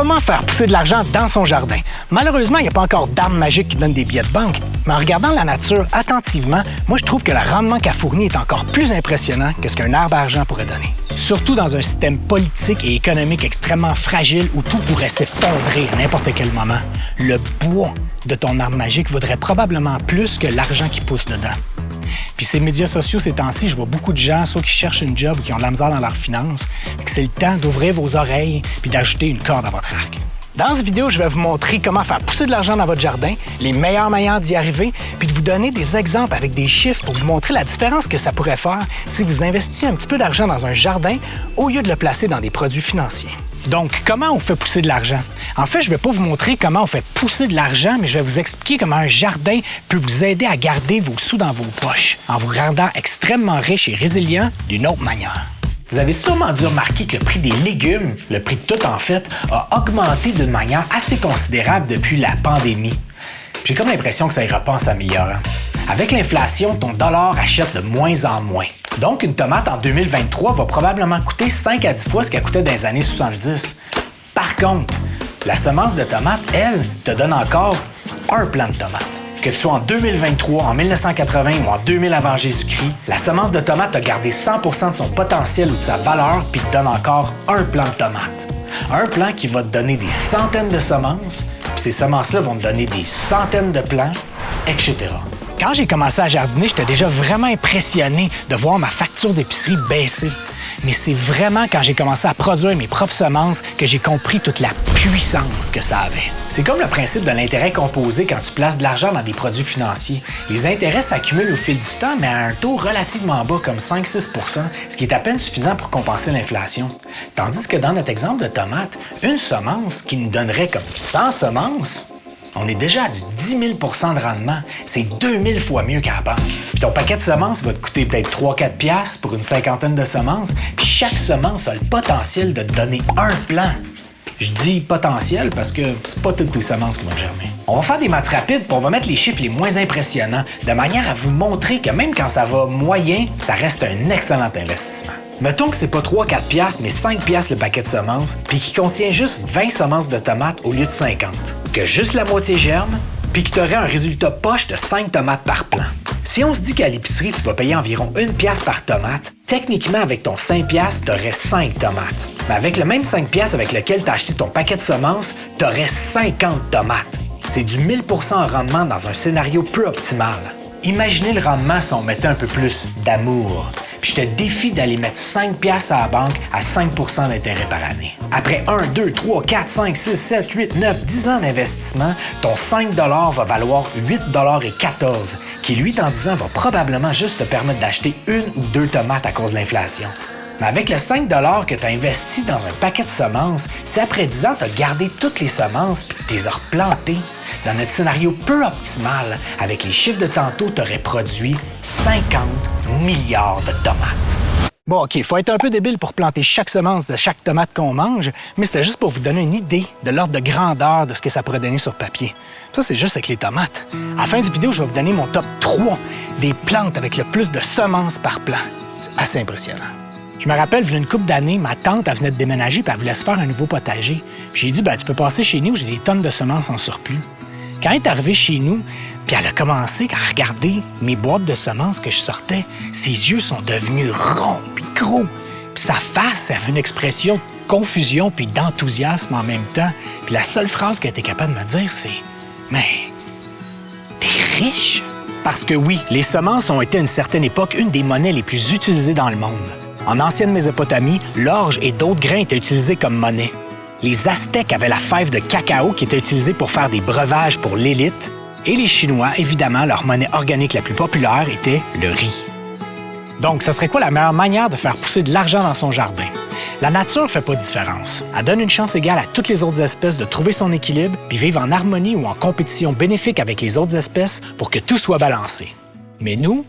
Comment faire pousser de l'argent dans son jardin? Malheureusement, il n'y a pas encore d'arme magique qui donne des billets de banque, mais en regardant la nature attentivement, moi je trouve que le rendement qu'elle fournit est encore plus impressionnant que ce qu'un arbre à argent pourrait donner. Surtout dans un système politique et économique extrêmement fragile où tout pourrait s'effondrer à n'importe quel moment. Le bois de ton arbre magique vaudrait probablement plus que l'argent qui pousse dedans. Puis ces médias sociaux, ces temps-ci, je vois beaucoup de gens, soit qui cherchent une job ou qui ont de la misère dans leurs finances, que c'est le temps d'ouvrir vos oreilles puis d'ajouter une corde à votre arc. Dans cette vidéo, je vais vous montrer comment faire pousser de l'argent dans votre jardin, les meilleures manières d'y arriver, puis de vous donner des exemples avec des chiffres pour vous montrer la différence que ça pourrait faire si vous investissiez un petit peu d'argent dans un jardin au lieu de le placer dans des produits financiers. Donc, comment on fait pousser de l'argent? En fait, je ne vais pas vous montrer comment on fait pousser de l'argent, mais je vais vous expliquer comment un jardin peut vous aider à garder vos sous dans vos poches en vous rendant extrêmement riche et résilient d'une autre manière. Vous avez sûrement dû remarquer que le prix des légumes, le prix de tout en fait, a augmenté d'une manière assez considérable depuis la pandémie. J'ai comme l'impression que ça ira pas en s'améliorant. Avec l'inflation, ton dollar achète de moins en moins. Donc, une tomate en 2023 va probablement coûter 5 à 10 fois ce qu'elle coûtait dans les années 70. Par contre, la semence de tomate, elle, te donne encore un plant de tomate. Que tu sois en 2023, en 1980 ou en 2000 avant Jésus-Christ, la semence de tomate a gardé 100% de son potentiel ou de sa valeur puis te donne encore un plant de tomate. Un plant qui va te donner des centaines de semences, puis ces semences-là vont te donner des centaines de plants, etc. Quand j'ai commencé à jardiner, j'étais déjà vraiment impressionné de voir ma facture d'épicerie baisser. Mais c'est vraiment quand j'ai commencé à produire mes propres semences que j'ai compris toute la puissance que ça avait. C'est comme le principe de l'intérêt composé quand tu places de l'argent dans des produits financiers. Les intérêts s'accumulent au fil du temps, mais à un taux relativement bas, comme 5-6 %, ce qui est à peine suffisant pour compenser l'inflation. Tandis que dans notre exemple de tomate, une semence qui nous donnerait comme 100 semences, on est déjà à du 10 000 % de rendement. C'est 2000 fois mieux qu'à la banque. Puis ton paquet de semences va te coûter peut-être 3-4 piastres pour une cinquantaine de semences. Puis chaque semence a le potentiel de te donner un plant. Je dis potentiel parce que c'est pas toutes les semences qui vont germer. On va faire des maths rapides puis on va mettre les chiffres les moins impressionnants de manière à vous montrer que même quand ça va moyen, ça reste un excellent investissement. Mettons que c'est pas 3-4 piastres, mais 5 piastres le paquet de semences, puis qui contient juste 20 semences de tomates au lieu de 50. Que juste la moitié germe, puis que tu aurais un résultat poche de 5 tomates par plant. Si on se dit qu'à l'épicerie, tu vas payer environ 1 piastre par tomate, techniquement, avec ton 5 piastres, tu aurais 5 tomates. Mais avec le même 5 piastres avec lequel tu as acheté ton paquet de semences, tu aurais 50 tomates. C'est du 1000 % en rendement dans un scénario peu optimal. Imaginez le rendement si on mettait un peu plus d'amour. Puis je te défie d'aller mettre 5 piastres à la banque à 5 % d'intérêt par année. Après 1, 2, 3, 4, 5, 6, 7, 8, 9, 10 ans d'investissement, ton 5 $ va valoir 8,14 $, qui lui, dans 10 ans, va probablement juste te permettre d'acheter 1 ou 2 tomates à cause de l'inflation. Mais avec le 5 $ que tu as investi dans un paquet de semences, si après 10 ans, tu as gardé toutes les semences puis tu les as replantées, dans notre scénario peu optimal, avec les chiffres de tantôt, tu aurais produit 50 milliards de tomates. Bon, OK, il faut être un peu débile pour planter chaque semence de chaque tomate qu'on mange, mais c'était juste pour vous donner une idée de l'ordre de grandeur de ce que ça pourrait donner sur papier. Ça, c'est juste avec les tomates. À la fin du vidéo, je vais vous donner mon top 3 des plantes avec le plus de semences par plant. C'est assez impressionnant. Je me rappelle, il y a une couple d'années, ma tante, elle venait de déménager et elle voulait se faire un nouveau potager. Puis j'ai dit, tu peux passer chez nous, j'ai des tonnes de semences en surplus. Quand elle est arrivée chez nous, puis elle a commencé à regarder mes boîtes de semences que je sortais, ses yeux sont devenus ronds puis gros. Puis sa face avait une expression de confusion puis d'enthousiasme en même temps. Puis la seule phrase qu'elle était capable de me dire, c'est « Mais t'es riche? » Parce que oui, les semences ont été à une certaine époque une des monnaies les plus utilisées dans le monde. En ancienne Mésopotamie, l'orge et d'autres grains étaient utilisés comme monnaie. Les Aztèques avaient la fève de cacao qui était utilisée pour faire des breuvages pour l'élite. Et les Chinois, évidemment, leur monnaie organique la plus populaire était le riz. Donc, ce serait quoi la meilleure manière de faire pousser de l'argent dans son jardin? La nature ne fait pas de différence. Elle donne une chance égale à toutes les autres espèces de trouver son équilibre puis vivre en harmonie ou en compétition bénéfique avec les autres espèces pour que tout soit balancé. Mais nous,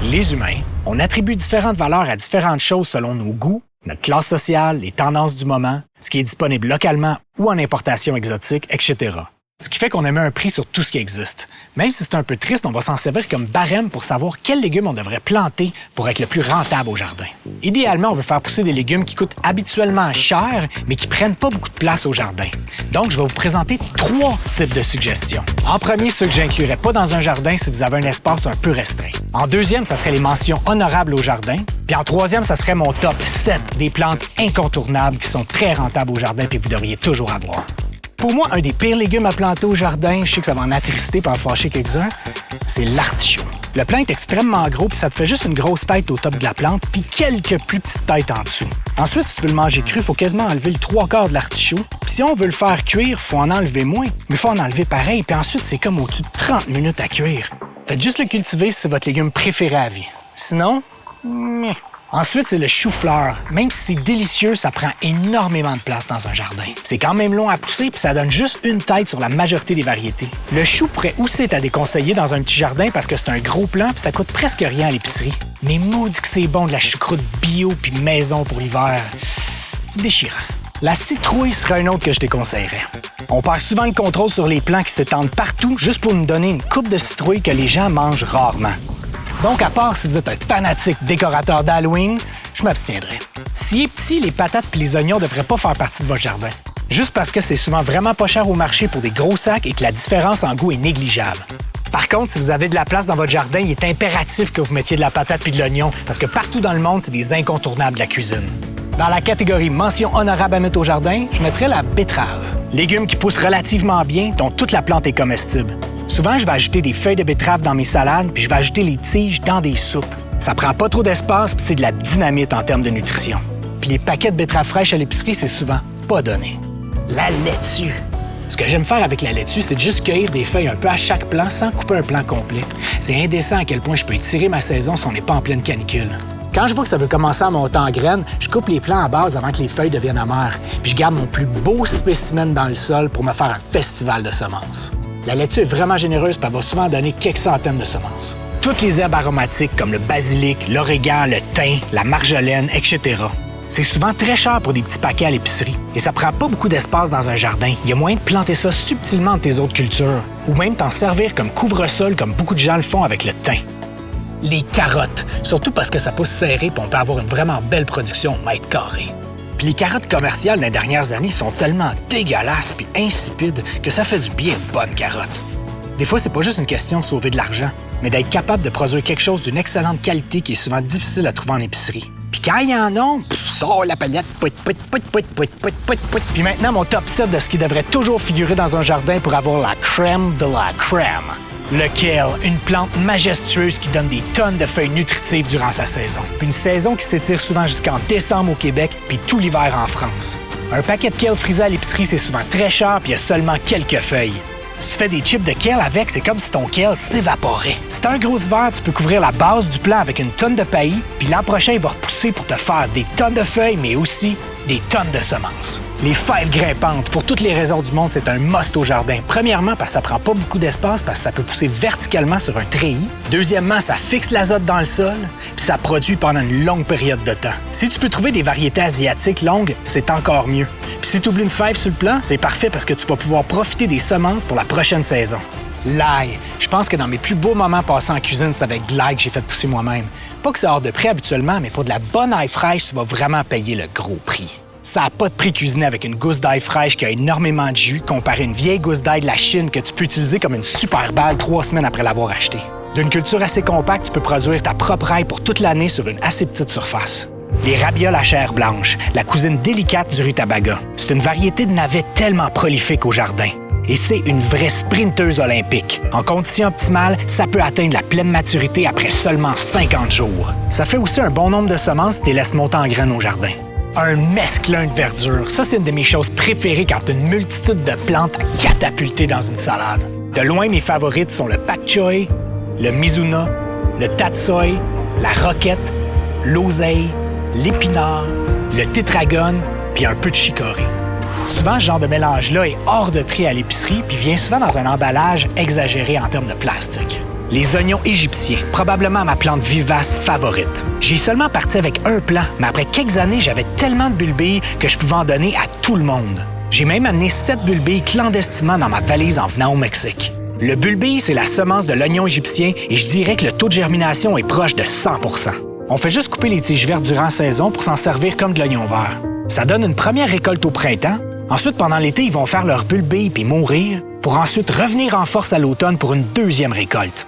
les humains, on attribue différentes valeurs à différentes choses selon nos goûts, notre classe sociale, les tendances du moment, ce qui est disponible localement ou en importation exotique, etc. Ce qui fait qu'on émet un prix sur tout ce qui existe. Même si c'est un peu triste, on va s'en servir comme barème pour savoir quels légumes on devrait planter pour être le plus rentable au jardin. Idéalement, on veut faire pousser des légumes qui coûtent habituellement cher, mais qui prennent pas beaucoup de place au jardin. Donc, je vais vous présenter 3 types de suggestions. En premier, ceux que j'inclurais pas dans un jardin si vous avez un espace un peu restreint. En deuxième, ça serait les mentions honorables au jardin. Puis en troisième, ça serait mon top 7 des plantes incontournables qui sont très rentables au jardin et que vous devriez toujours avoir. Pour moi, un des pires légumes à planter au jardin, je sais que ça va en attrister et en fâcher quelques-uns, c'est l'artichaut. Le plant est extrêmement gros puis ça te fait juste une grosse tête au top de la plante puis quelques plus petites têtes en dessous. Ensuite, si tu veux le manger cru, il faut quasiment enlever le 3/4 de l'artichaut. Puis si on veut le faire cuire, il faut en enlever moins, mais il faut en enlever pareil. Puis ensuite, c'est comme au-dessus de 30 minutes à cuire. Faites juste le cultiver si c'est votre légume préféré à vie. Sinon, Ensuite, c'est le chou-fleur. Même si c'est délicieux, ça prend énormément de place dans un jardin. C'est quand même long à pousser puis ça donne juste une tête sur la majorité des variétés. Le chou pourrait aussi être à déconseiller dans un petit jardin parce que c'est un gros plant puis ça coûte presque rien à l'épicerie. Mais maudit que c'est bon de la choucroute bio puis maison pour l'hiver. Déchirant. La citrouille serait un autre que je déconseillerais. On perd souvent le contrôle sur les plants qui s'étendent partout juste pour nous donner une coupe de citrouille que les gens mangent rarement. Donc, à part si vous êtes un fanatique décorateur d'Halloween, je m'abstiendrai. Si est petit, les patates et les oignons ne devraient pas faire partie de votre jardin. Juste parce que c'est souvent vraiment pas cher au marché pour des gros sacs et que la différence en goût est négligeable. Par contre, si vous avez de la place dans votre jardin, il est impératif que vous mettiez de la patate et de l'oignon parce que partout dans le monde, c'est des incontournables de la cuisine. Dans la catégorie mention honorable à mettre au jardin, je mettrais la betterave. Légume qui pousse relativement bien, dont toute la plante est comestible. Souvent, je vais ajouter des feuilles de betterave dans mes salades, puis je vais ajouter les tiges dans des soupes. Ça prend pas trop d'espace, puis c'est de la dynamite en termes de nutrition. Puis les paquets de betteraves fraîches à l'épicerie, c'est souvent pas donné. La laitue. Ce que j'aime faire avec la laitue, c'est de juste cueillir des feuilles un peu à chaque plant sans couper un plant complet. C'est indécent à quel point je peux étirer ma saison si on n'est pas en pleine canicule. Quand je vois que ça veut commencer à monter en graines, je coupe les plants à base avant que les feuilles deviennent amères. Puis je garde mon plus beau spécimen dans le sol pour me faire un festival de semences. La laitue est vraiment généreuse et elle va souvent donner quelques centaines de semences. Toutes les herbes aromatiques comme le basilic, l'origan, le thym, la marjolaine, etc. C'est souvent très cher pour des petits paquets à l'épicerie. Et ça prend pas beaucoup d'espace dans un jardin. Il y a moyen de planter ça subtilement de tes autres cultures. Ou même t'en servir comme couvre-sol comme beaucoup de gens le font avec le thym. Les carottes, surtout parce que ça pousse serré et on peut avoir une vraiment belle production au mètre carré. Puis les carottes commerciales des dernières années sont tellement dégueulasses puis insipides que ça fait du bien une bonne carotte. Des fois, c'est pas juste une question de sauver de l'argent, mais d'être capable de produire quelque chose d'une excellente qualité qui est souvent difficile à trouver en épicerie. Puis quand il y en a, sort la palette, Puis maintenant, mon top 7 de ce qui devrait toujours figurer dans un jardin pour avoir la crème de la crème. Le kale, une plante majestueuse qui donne des tonnes de feuilles nutritives durant sa saison. Puis une saison qui s'étire souvent jusqu'en décembre au Québec, puis tout l'hiver en France. Un paquet de kale frisé à l'épicerie, c'est souvent très cher, puis il y a seulement quelques feuilles. Si tu fais des chips de kale avec, c'est comme si ton kale s'évaporait. Si t'as un gros hiver, tu peux couvrir la base du plant avec une tonne de paillis, puis l'an prochain, il va repousser pour te faire des tonnes de feuilles, mais aussi des tonnes de semences. Les fèves grimpantes, pour toutes les raisons du monde, c'est un must au jardin. Premièrement, parce que ça prend pas beaucoup d'espace, parce que ça peut pousser verticalement sur un treillis. Deuxièmement, ça fixe l'azote dans le sol, puis ça produit pendant une longue période de temps. Si tu peux trouver des variétés asiatiques longues, c'est encore mieux. Puis si tu oublies une fève sur le plant, c'est parfait parce que tu vas pouvoir profiter des semences pour la prochaine saison. L'ail. Je pense que dans mes plus beaux moments passés en cuisine, c'est avec de l'ail que j'ai fait pousser moi-même. Pas que c'est hors de prix habituellement, mais pour de la bonne ail fraîche, tu vas vraiment payer le gros prix. Ça n'a pas de prix cuisiné avec une gousse d'ail fraîche qui a énormément de jus comparé à une vieille gousse d'ail de la Chine que tu peux utiliser comme une super balle 3 semaines après l'avoir achetée. D'une culture assez compacte, tu peux produire ta propre ail pour toute l'année sur une assez petite surface. Les ravioles à chair blanche, la cousine délicate du rutabaga. C'est une variété de navets tellement prolifique au jardin. Et c'est une vraie sprinteuse olympique. En conditions optimales, ça peut atteindre la pleine maturité après seulement 50 jours. Ça fait aussi un bon nombre de semences si tu les laisses monter en graines au jardin. Un mesclun de verdure, ça c'est une de mes choses préférées quand tu as une multitude de plantes à catapulter dans une salade. De loin, mes favorites sont le pak choy, le mizuna, le tatsoi, la roquette, l'oseille, l'épinard, le tétragone, puis un peu de chicorée. Souvent, ce genre de mélange-là est hors de prix à l'épicerie puis vient souvent dans un emballage exagéré en termes de plastique. Les oignons égyptiens, probablement ma plante vivace favorite. J'ai seulement parti avec un plant, mais après quelques années, j'avais tellement de bulbilles que je pouvais en donner à tout le monde. J'ai même amené 7 bulbilles clandestinement dans ma valise en venant au Mexique. Le bulbille, c'est la semence de l'oignon égyptien et je dirais que le taux de germination est proche de 100 %. On fait juste couper les tiges vertes durant la saison pour s'en servir comme de l'oignon vert. Ça donne une première récolte au printemps. Ensuite, pendant l'été, ils vont faire leur bulbille puis mourir pour ensuite revenir en force à l'automne pour une deuxième récolte.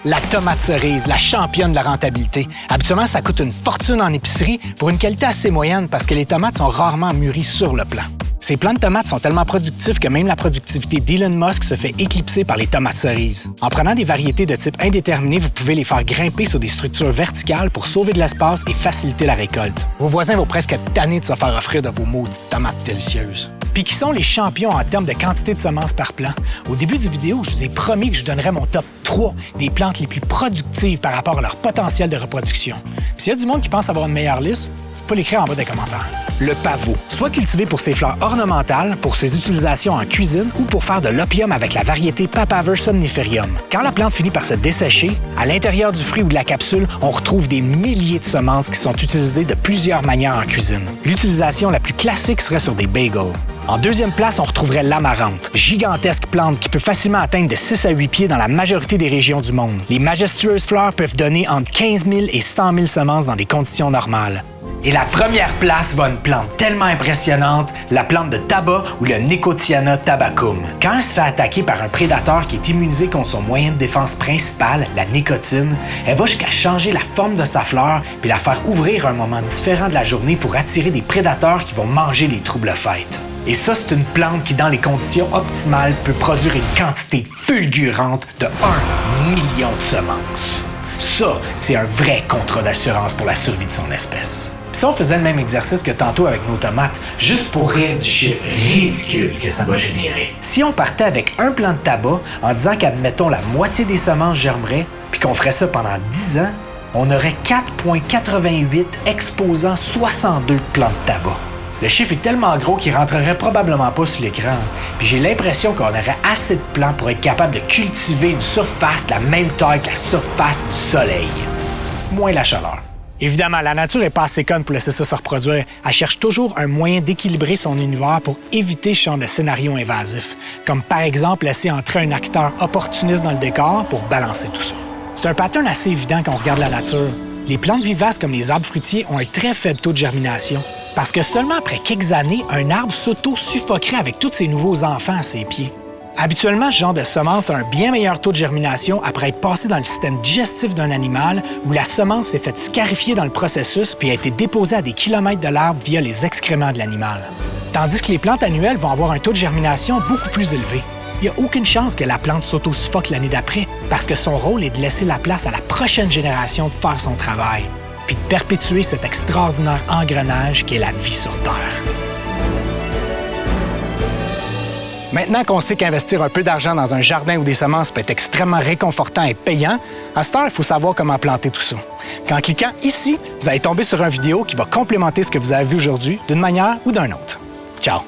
La tomate cerise, la championne de la rentabilité. Habituellement, ça coûte une fortune en épicerie pour une qualité assez moyenne parce que les tomates sont rarement mûries sur le plant. Ces plants de tomates sont tellement productifs que même la productivité d'Elon Musk se fait éclipser par les tomates cerises. En prenant des variétés de type indéterminé, vous pouvez les faire grimper sur des structures verticales pour sauver de l'espace et faciliter la récolte. Vos voisins vont presque être tannés de se faire offrir de vos maudites tomates délicieuses. Puis qui sont les champions en termes de quantité de semences par plant? Au début du vidéo, je vous ai promis que je donnerais mon top 3 des plantes les plus productives par rapport à leur potentiel de reproduction. Puis s'il y a du monde qui pense avoir une meilleure liste, vous pouvez l'écrire en bas des commentaires. Le pavot, soit cultivé pour ses fleurs ornementales, pour ses utilisations en cuisine ou pour faire de l'opium avec la variété Papaver somniferium. Quand la plante finit par se dessécher, à l'intérieur du fruit ou de la capsule, on retrouve des milliers de semences qui sont utilisées de plusieurs manières en cuisine. L'utilisation la plus classique serait sur des bagels. En deuxième place, on retrouverait l'amarante, gigantesque plante qui peut facilement atteindre de 6 à 8 pieds dans la majorité des régions du monde. Les majestueuses fleurs peuvent donner entre 15 000 et 100 000 semences dans des conditions normales. Et la première place va une plante tellement impressionnante, la plante de tabac ou le Nicotiana tabacum. Quand elle se fait attaquer par un prédateur qui est immunisé contre son moyen de défense principal, la nicotine, elle va jusqu'à changer la forme de sa fleur puis la faire ouvrir à un moment différent de la journée pour attirer des prédateurs qui vont manger les troubles-fêtes. Et ça, c'est une plante qui, dans les conditions optimales, peut produire une quantité fulgurante de 1 million de semences. Ça, c'est un vrai contrat d'assurance pour la survie de son espèce. Puis si on faisait le même exercice que tantôt avec nos tomates, juste pour rire du chiffre ridicule que ça va générer. Si on partait avec un plant de tabac en disant qu'admettons la moitié des semences germeraient, puis qu'on ferait ça pendant 10 ans, on aurait 4,88 exposant 62 plants de tabac. Le chiffre est tellement gros qu'il rentrerait probablement pas sur l'écran. Puis j'ai l'impression qu'on aurait assez de plants pour être capable de cultiver une surface de la même taille que la surface du soleil. Moins la chaleur. Évidemment, la nature n'est pas assez conne pour laisser ça se reproduire. Elle cherche toujours un moyen d'équilibrer son univers pour éviter ce genre de scénario invasif, comme par exemple laisser entrer un acteur opportuniste dans le décor pour balancer tout ça. C'est un pattern assez évident quand on regarde la nature. Les plantes vivaces comme les arbres fruitiers ont un très faible taux de germination, parce que seulement après quelques années, un arbre s'auto-suffoquerait avec tous ses nouveaux enfants à ses pieds. Habituellement, ce genre de semence a un bien meilleur taux de germination après être passé dans le système digestif d'un animal où la semence s'est faite scarifier dans le processus puis a été déposée à des kilomètres de l'arbre via les excréments de l'animal. Tandis que les plantes annuelles vont avoir un taux de germination beaucoup plus élevé. Il n'y a aucune chance que la plante s'auto-suffoque l'année d'après parce que son rôle est de laisser la place à la prochaine génération de faire son travail puis de perpétuer cet extraordinaire engrenage qu'est la vie sur Terre. Maintenant qu'on sait qu'investir un peu d'argent dans un jardin ou des semences peut être extrêmement réconfortant et payant, à cette heure, il faut savoir comment planter tout ça. En cliquant ici, vous allez tomber sur une vidéo qui va complémenter ce que vous avez vu aujourd'hui d'une manière ou d'une autre. Ciao!